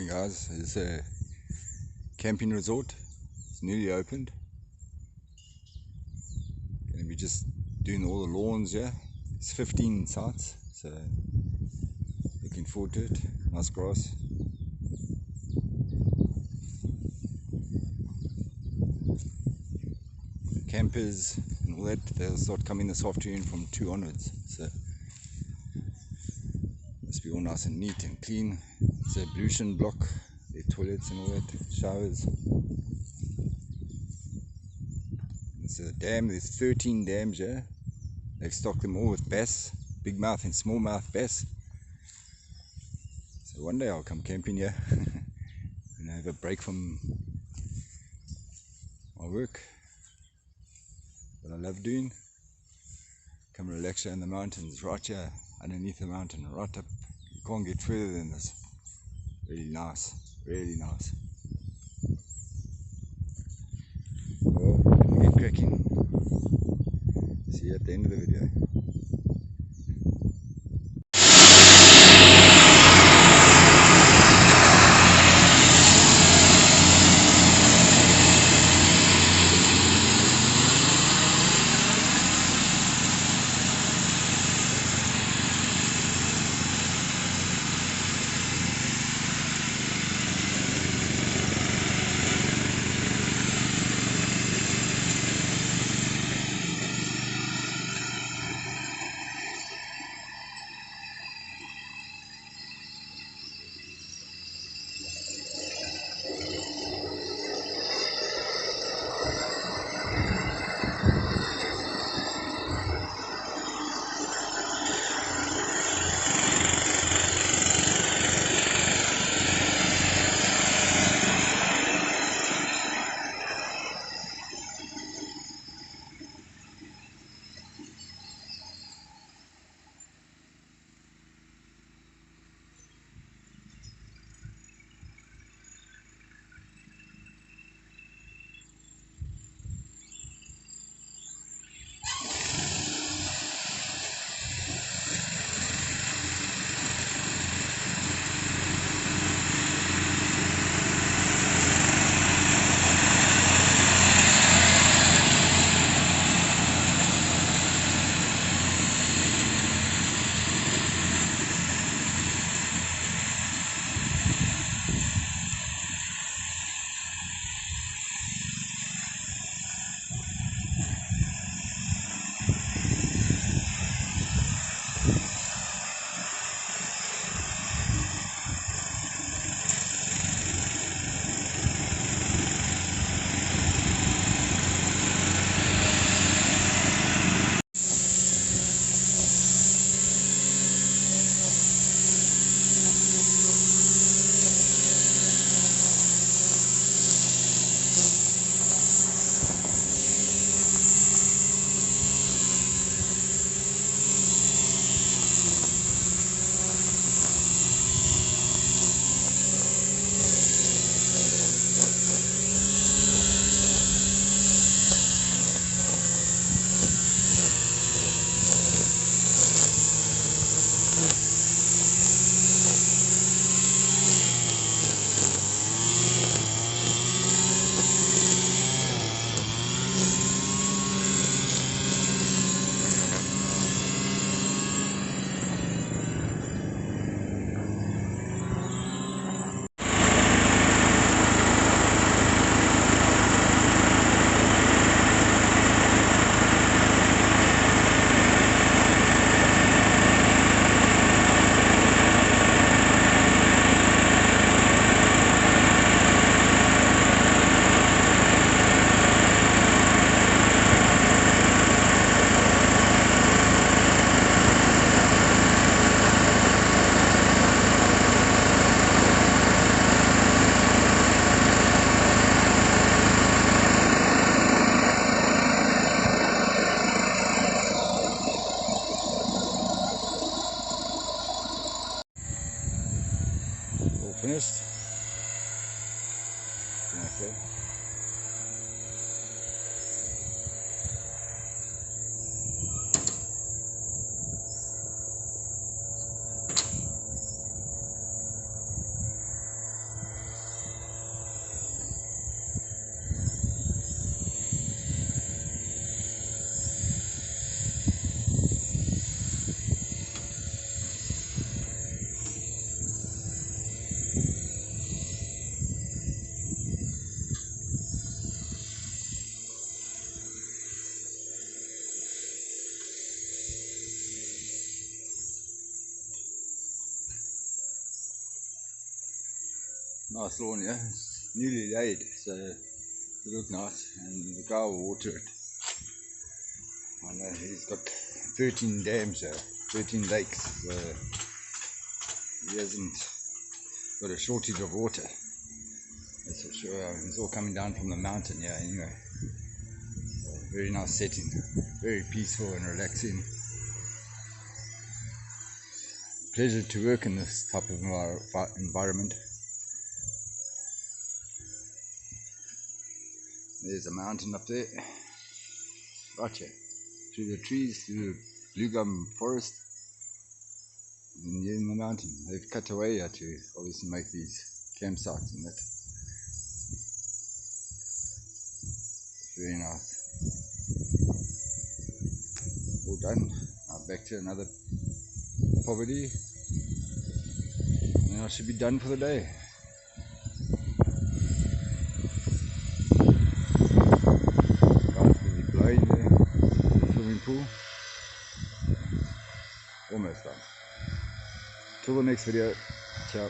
guys. It's a camping resort. It's newly opened. Gonna be just doing all the lawns here. It's 15 sites, so looking forward to it. Nice grass. Campers and all that, they'll start coming this afternoon from 2 onwards. So must be all nice and neat and clean. It's a ablution block, their toilets and all that, showers. It's a dam, there's 13 dams here. They've stocked them all with bass, big mouth and small mouth bass. So one day I'll come camping here and have a break from my work that I love doing. Come relax here in the mountains, right here underneath the mountain, right up. You can't get further than this. Really nice, really nice. Well, get cracking. See you at the end of the video. Finished. Okay. Nice lawn here. It's newly laid, so it look nice, and the guy will water it. I know he's got 13 dams here, 13 lakes, so he hasn't got a shortage of water. That's for sure. It's all coming down from the mountain here anyway. Very nice setting, very peaceful and relaxing. Pleasure to work in this type of environment. There's a mountain up there, right here, through the trees, through the blue gum forest, and here in the mountain. They've cut away here to obviously make these campsites and that. Very nice. All done. Now back to another property, and I should be done for the day. Swimming pool. Almost done. Till the next video. Ciao.